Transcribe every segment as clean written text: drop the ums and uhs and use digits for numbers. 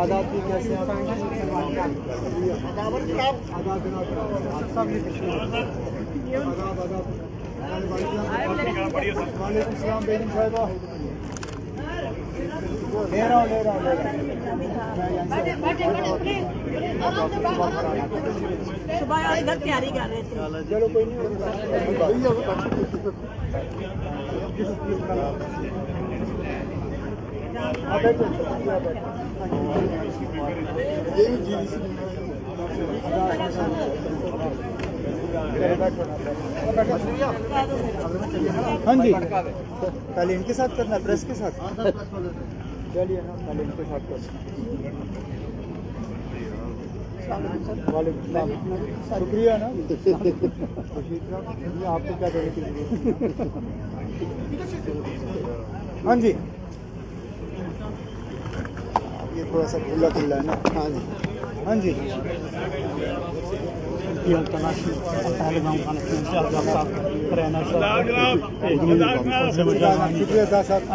आदाब की कैसे वालेकुम बेगम साहिबा ले रहा हूँ सुबह इधर तैयारी कर रहे थे। चलो कोई नहीं हाँ जी, पहले इनके साथ करना है, प्रेस के साथ। चलिए ना, पहले इनके साथ करना। शुक्रिया ना। आपको क्या देने की जरूरत? हाँ जी, ये थोड़ा सा खुला खुला है ना। हाँ जी, हाँ जी। शुक्रिया साहब।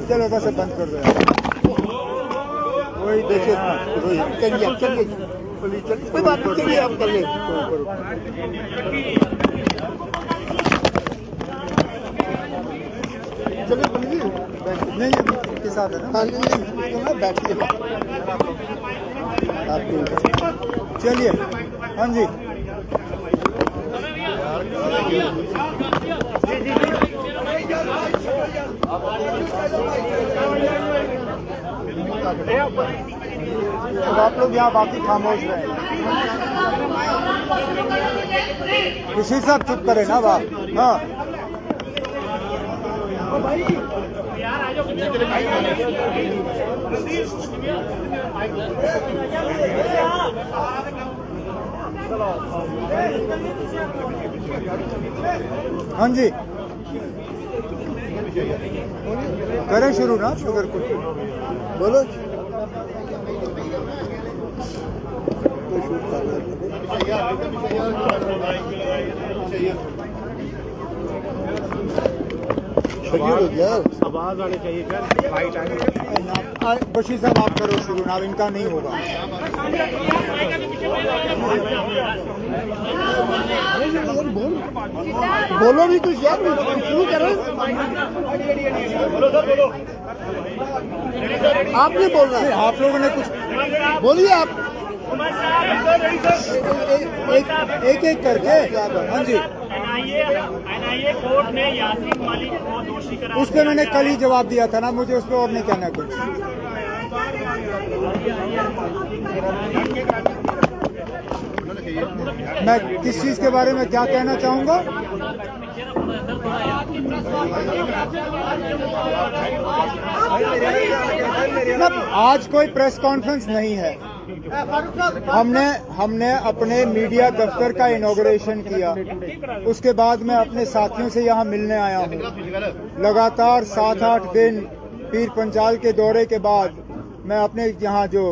चलो बस अब बंद कर दो। वही देखिए, चलिए कोई बात नहीं, चलिए आप कर ले। चलिए नहीं, के साथ है ना। हाँ नहीं, बैठिए आपके। चलिए हाँ जी, आप लोग यहाँ बाकी खामोश रहे। किसी सब चुप करे ना बाप। हाँ हाँ जी, करें शुरू ना, शुगर कुछ बोलो। आवाज आनी चाहिए क्या? बशीर साहब आप करो शुरू ना, इनका नहीं होगा। बोलो भी कुछ यार, शुरू करो। आप नहीं बोल रहे, आप लोगों ने कुछ बोलिए। आप एक एक करके। हाँ जी, एनआईए कोर्ट ने यासीन मलिक को दोषी करार। उस पर मैंने कल ही जवाब दिया था ना, मुझे उस पर और नहीं कहना कुछ। मैं किस चीज के बारे में क्या कहना चाहूंगा? आज कोई प्रेस कॉन्फ्रेंस नहीं है। हमने अपने मीडिया दफ्तर का इनॉग्रेशन किया, उसके बाद मैं अपने साथियों से यहाँ मिलने आया हूँ। लगातार 7-8 दिन पीर पंचाल के दौरे के बाद मैं अपने यहाँ जो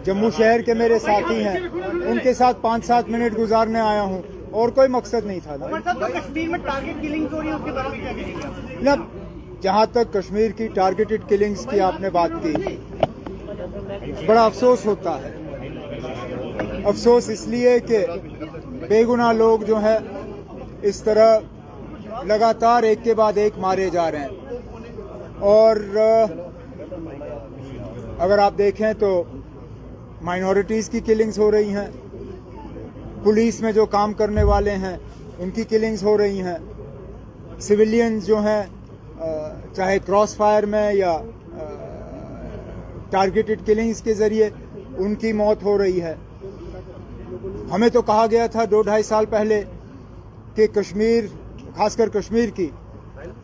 जम्मू शहर के मेरे साथी हैं उनके साथ 5-7 मिनट गुजारने आया हूँ, और कोई मकसद नहीं था ना। कश्मीर में टारगेट किलिंग हो रही है, उसके बारे में क्या कहेंगे? ना, जहाँ तक कश्मीर की टारगेटेड किलिंग्स की आपने बात की, बड़ा अफसोस होता है। अफसोस इसलिए कि बेगुनाह लोग जो हैं इस तरह लगातार एक के बाद एक मारे जा रहे हैं। और अगर आप देखें तो माइनॉरिटीज़ की किलिंग्स हो रही हैं, पुलिस में जो काम करने वाले हैं उनकी किलिंग्स हो रही हैं, सिविलियंस जो हैं चाहे क्रॉस फायर में या टारगेटेड किलिंग्स के जरिए उनकी मौत हो रही है। हमें तो कहा गया था 2-2.5 साल पहले कि कश्मीर, खासकर कश्मीर की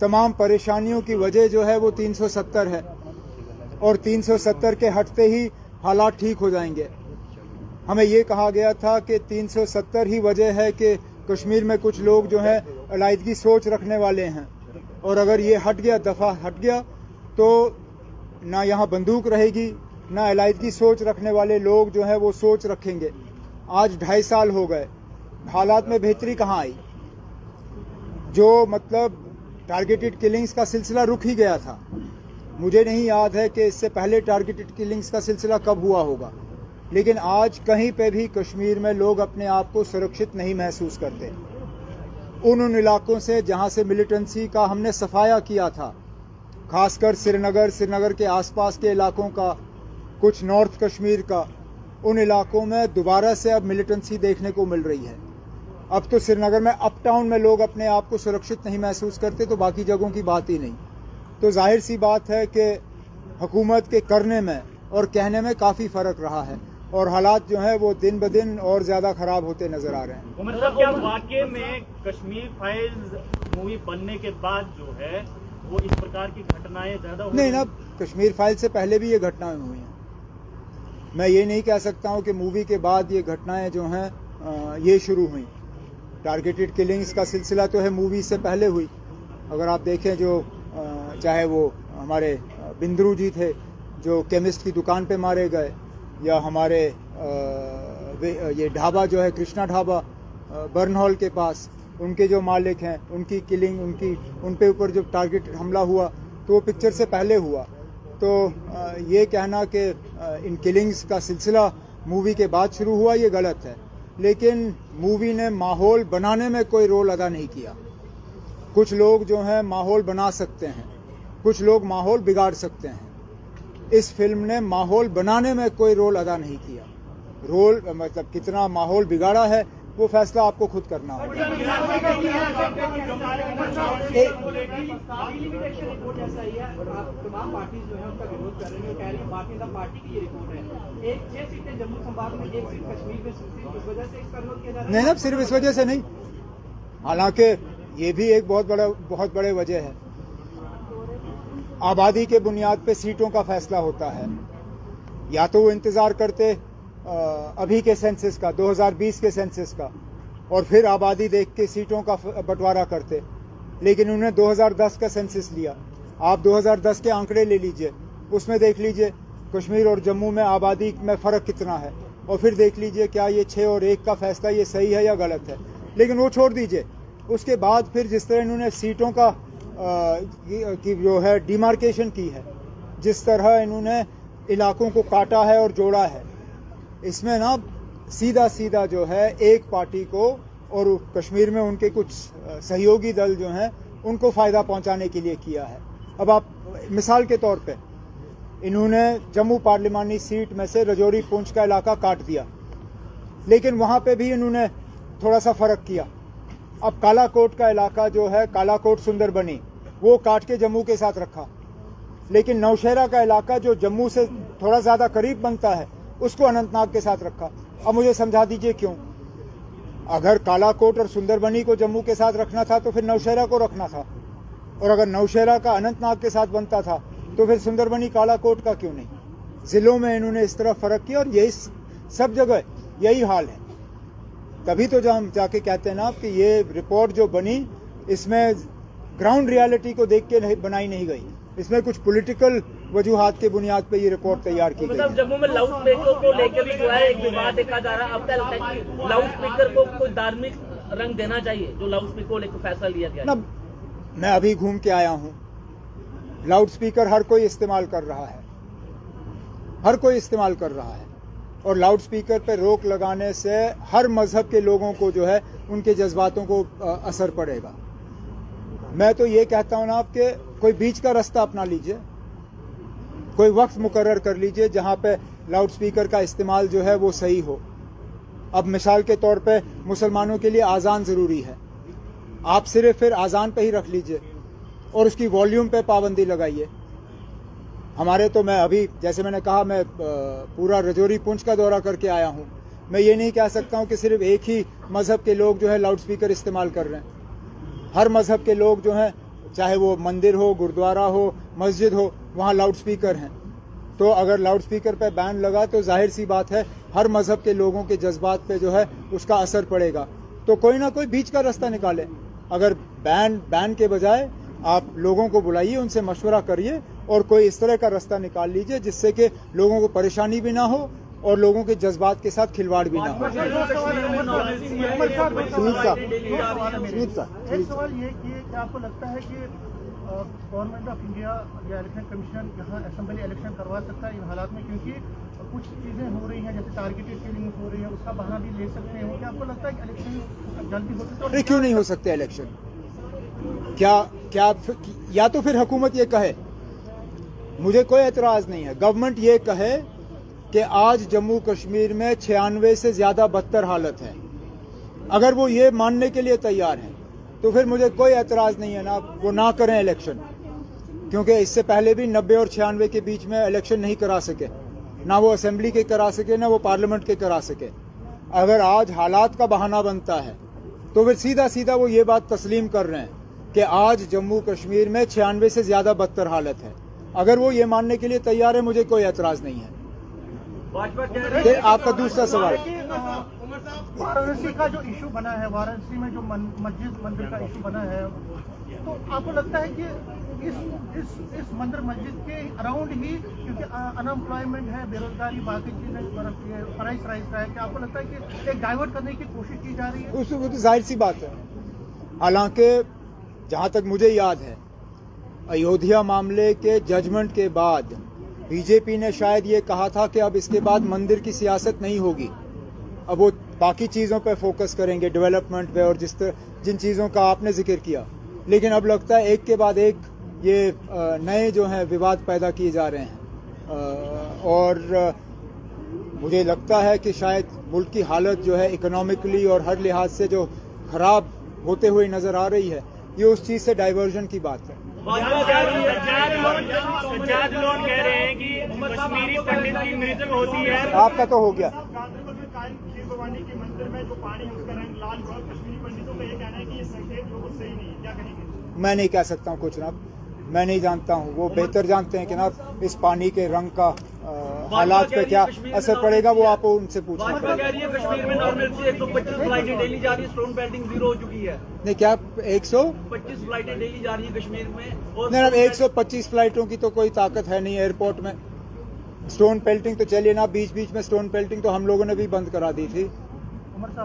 तमाम परेशानियों की वजह जो है वो 370 है, और 370 के हटते ही हालात ठीक हो जाएंगे। हमें ये कहा गया था कि 370 ही वजह है कि कश्मीर में कुछ लोग जो हैं अलाइदगी सोच रखने वाले हैं, और अगर ये हट गया, दफा हट गया, तो ना यहाँ बंदूक रहेगी, ना अलाइदगी सोच रखने वाले लोग जो हैं वो सोच रखेंगे। आज 2.5 साल हो गए। हालात में बेहतरी कहाँ आई? जो मतलब टारगेटेड किलिंग्स का सिलसिला रुक ही गया था। मुझे नहीं याद है कि इससे पहले टारगेटेड किलिंग्स का सिलसिला कब हुआ होगा, लेकिन आज कहीं पे भी कश्मीर में लोग अपने आप को सुरक्षित नहीं महसूस करते। उन इलाकों से जहां से मिलिटेंसी का हमने सफाया किया था, खासकर श्रीनगर के आसपास के इलाकों का, कुछ नॉर्थ कश्मीर का, उन इलाकों में दोबारा से अब मिलिटेंसी देखने को मिल रही है। अब तो श्रीनगर में अप टाउन में लोग अपने आप को सुरक्षित नहीं महसूस करते, तो बाकी जगहों की बात ही नहीं। तो जाहिर सी बात है कि हुकूमत के करने में और कहने में काफ़ी फ़र्क रहा है और हालात जो है वो दिन ब दिन और ज़्यादा ख़राब होते नज़र आ रहे हैं। मतलब क्या वाकई में कश्मीर फाइल्स मूवी बनने के बाद जो है वो इस प्रकार की घटनाएं ज़्यादा हो नहीं ना, कश्मीर फाइल से पहले भी ये घटनाएं हुई हैं। मैं ये नहीं कह सकता हूँ कि मूवी के बाद ये घटनाएं जो हैं ये शुरू हुई। टारगेटेड किलिंग्स का सिलसिला तो है मूवी से पहले हुई। अगर आप देखें जो चाहे वो हमारे बिंद्रू जी थे जो केमिस्ट की दुकान पे मारे गए, या हमारे ये ढाबा जो है कृष्णा ढाबा बर्न हॉल के पास, उनके जो मालिक हैं उनकी किलिंग, उन पे ऊपर जो टारगेट हमला हुआ तो वो पिक्चर से पहले हुआ। तो ये कहना कि इन किलिंग्स का सिलसिला मूवी के बाद शुरू हुआ ये गलत है। लेकिन मूवी ने माहौल बनाने में कोई रोल अदा नहीं किया। कुछ लोग जो हैं माहौल बना सकते हैं, कुछ लोग माहौल बिगाड़ सकते हैं। इस फिल्म ने माहौल बनाने में कोई रोल अदा नहीं किया। रोल मतलब कितना माहौल बिगाड़ा है वो फैसला आपको खुद करना होगा। नहीं ना, सिर्फ इस वजह से नहीं, हालांकि ये भी एक बहुत बड़े वजह है। आबादी के बुनियाद पे सीटों का फैसला होता है। या तो वो इंतजार करते अभी के सेंसस का, 2020 के सेंसस का, और फिर आबादी देख के सीटों का बंटवारा करते, लेकिन उन्होंने 2010 का सेंसस लिया। आप 2010 के आंकड़े ले लीजिए, उसमें देख लीजिए कश्मीर और जम्मू में आबादी में फ़र्क कितना है, और फिर देख लीजिए क्या ये 6 और 1 का फैसला ये सही है या गलत है। लेकिन वो छोड़ दीजिए, उसके बाद फिर जिस तरह इन्होंने सीटों का की जो है डिमार्केशन की है, जिस तरह इन्होंने इलाकों को काटा है और जोड़ा है, इसमें ना सीधा जो है एक पार्टी को और कश्मीर में उनके कुछ सहयोगी दल जो हैं उनको फ़ायदा पहुंचाने के लिए किया है। अब आप मिसाल के तौर पे इन्होंने जम्मू पार्लिमानी सीट में से रजौरी पुंछ का इलाका काट दिया, लेकिन वहाँ पे भी इन्होंने थोड़ा सा फ़र्क किया। अब कालाकोट का इलाका जो है, कालाकोट सुंदरबनी, वो काट के जम्मू के साथ रखा, लेकिन नौशहरा का इलाका जो जम्मू से थोड़ा ज़्यादा करीब बनता है उसको अनंतनाग के साथ रखा। अब मुझे समझा दीजिए क्यों? अगर कालाकोट और सुंदरबनी को जम्मू के साथ रखना था तो फिर नौशहरा को रखना था, और अगर नौशहरा का अनंतनाग के साथ बनता था तो फिर सुंदरबनी कालाकोट का क्यों नहीं? जिलों में इन्होंने इस तरह फ़र्क किया और यही सब जगह यही हाल है। तभी तो जब हम जाके कहते हैं ना कि ये रिपोर्ट जो बनी इसमें ग्राउंड रियलिटी को देख के बनाई नहीं गई, इसमें कुछ पॉलिटिकल वजूहात के बुनियाद पे ये रिपोर्ट तैयार की गई। मतलब जम्मू में लाउड स्पीकर को लेकर भी जो है एक विवाद देखा जा रहा है। अब क्या लगता है कि लाउड स्पीकर को कोई धार्मिक रंग देना चाहिए, जो लाउड स्पीकर को लेकर फैसला लिया गया? ना, मैं अभी घूम के आया हूँ, लाउड स्पीकर हर कोई इस्तेमाल कर रहा है, हर कोई इस्तेमाल कर रहा है, और लाउड स्पीकर पे रोक लगाने से हर मजहब के लोगों को जो है उनके जज्बातों को असर पड़ेगा। मैं तो ये कहता हूँ ना, आपके कोई बीच का रास्ता अपना लीजिए, कोई वक्त मुकर्रर कर लीजिए जहाँ पे लाउड स्पीकर का इस्तेमाल जो है वो सही हो। अब मिसाल के तौर पे मुसलमानों के लिए आज़ान ज़रूरी है, आप सिर्फ फिर आज़ान पे ही रख लीजिए और उसकी वॉल्यूम पे पाबंदी लगाइए। हमारे तो, मैं अभी जैसे मैंने कहा, मैं पूरा रजौरी पुंछ का दौरा करके आया हूँ। मैं ये नहीं कह सकता हूँ कि सिर्फ एक ही मज़हब के लोग जो है लाउड स्पीकर इस्तेमाल कर रहे हैं। हर मज़हब के लोग जो हैं, चाहे वो मंदिर हो, गुरुद्वारा हो, मस्जिद हो, वहाँ लाउड स्पीकर हैं। तो अगर लाउड स्पीकर पे बैन लगा तो जाहिर सी बात है हर मज़हब के लोगों के जज्बात पे जो है उसका असर पड़ेगा। तो कोई ना कोई बीच का रास्ता निकाले। अगर बैन के बजाय आप लोगों को बुलाइए, उनसे मशवरा करिए और कोई इस तरह का रास्ता निकाल लीजिए जिससे कि लोगों को परेशानी भी ना हो और लोगों के जज्बात के साथ खिलवाड़ भी ना हो। एक सवाल ये कि क्या आपको लगता है कि गवर्नमेंट ऑफ इंडिया या इलेक्शन कमीशन यहाँ असेंबली इलेक्शन करवा सकता है इन हालात में, क्योंकि कुछ चीजें हो रही हैं जैसे टारगेटेड किलिंग हो रही है, उसका बहाना भी ले सकते हैं? क्या आपको लगता है कि इलेक्शन जल्दी हो सकता है? अरे क्यों नहीं हो सकते इलेक्शन? क्या या तो फिर हुकूमत ये कहे, मुझे कोई एतराज नहीं है, गवर्नमेंट ये कहे कि आज जम्मू कश्मीर में 96 से ज्यादा बदतर हालत है। अगर वो ये मानने के लिए तैयार है तो फिर मुझे कोई एतराज नहीं है ना, वो ना करें इलेक्शन, क्योंकि इससे पहले भी 90 और 96 के बीच में इलेक्शन नहीं करा सके, ना वो असेंबली के करा सके ना वो पार्लियामेंट के करा सके। अगर आज हालात का बहाना बनता है तो फिर सीधा सीधा वो ये बात तस्लीम कर रहे हैं कि आज जम्मू कश्मीर में 96 से ज्यादा बदतर हालत है। अगर वो ये मानने के लिए तैयार है मुझे कोई एतराज नहीं है। आपका दूसरा सवाल, वाराणसी का जो इशू बना है, वाराणसी में जो मस्जिद मंदिर का इशू बना है, तो आपको लगता है कि इस मंदिर मस्जिद के अराउंड ही, क्योंकि अनएम्प्लॉयमेंट है, बेरोजगारी, बाकी चीजें प्राइस राइज का है, क्या आपको लगता है कि एक डाइवर्ट करने की कोशिश की जा रही है? वो तो जाहिर सी बात है। हालांकि जहां तक मुझे याद है, अयोध्या मामले के जजमेंट के बाद बीजेपी ने शायद ये कहा था कि अब इसके बाद मंदिर की सियासत नहीं होगी, अब वो बाकी चीज़ों पे फोकस करेंगे, डेवलपमेंट पे और जिन चीज़ों का आपने जिक्र किया। लेकिन अब लगता है एक के बाद एक ये नए जो हैं विवाद पैदा किए जा रहे हैं, और मुझे लगता है कि शायद मुल्क की हालत जो है इकोनॉमिकली और हर लिहाज से जो खराब होते हुए नज़र आ रही है, ये उस चीज़ से डाइवर्जन की बात है। सज्जाद लोग कह रहे हैं कि कश्मीरी पंडित की मृत्यु होती है। आपका तो हो गया। खीर भवानी के मंदिर में जो पानी है उसका रंग लाल हुआ, कश्मीरी पंडितों का ये कहना है कि ये संकेत बिल्कुल सही नहीं है, क्या कहेंगे? मैं नहीं कह सकता हूँ कुछ ना, मैं नहीं जानता हूँ, वो बेहतर जानते हैं कि ना इस पानी के रंग का हालात पे क्या असर पड़ेगा, वो आप उनसे पूछना भाजपा कह रही है कश्मीर में नॉर्मल से 125 फ्लाइटें डेली जा रही है, स्टोन पेल्टिंग जीरो हो चुकी है। नहीं, क्या 125 फ्लाइटें डेली जा रही है कश्मीर में, और नहीं, 125 फ्लाइटों की तो कोई ताकत है नहीं एयरपोर्ट में। स्टोन पेल्टिंग तो चलिए ना, बीच बीच में स्टोन पेल्टिंग तो हम लोगों ने भी बंद करा दी थी,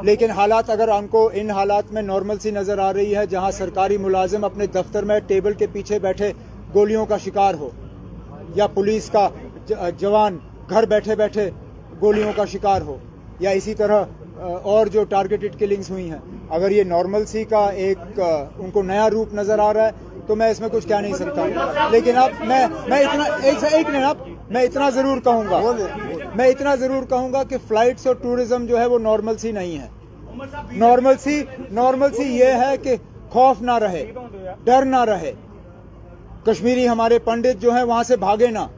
लेकिन हालात अगर हमको इन हालात में नॉर्मल सी नजर आ रही है, जहां सरकारी मुलाजिम अपने दफ्तर में टेबल के पीछे बैठे गोलियों का शिकार हो, या पुलिस का जवान घर बैठे बैठे गोलियों का शिकार हो, या इसी तरह और जो टारगेटेड किलिंग्स हुई हैं, अगर ये नॉर्मल सी का एक उनको नया रूप नजर आ रहा है तो मैं इसमें कुछ कह नहीं सकता। लेकिन अब मैं इतना जरूर कहूंगा कि फ्लाइट्स और टूरिज्म जो है वो नॉर्मल सी नहीं है। नॉर्मल सी ये है कि खौफ ना रहे, डर ना रहे, कश्मीरी हमारे पंडित जो है वहां से भागे ना,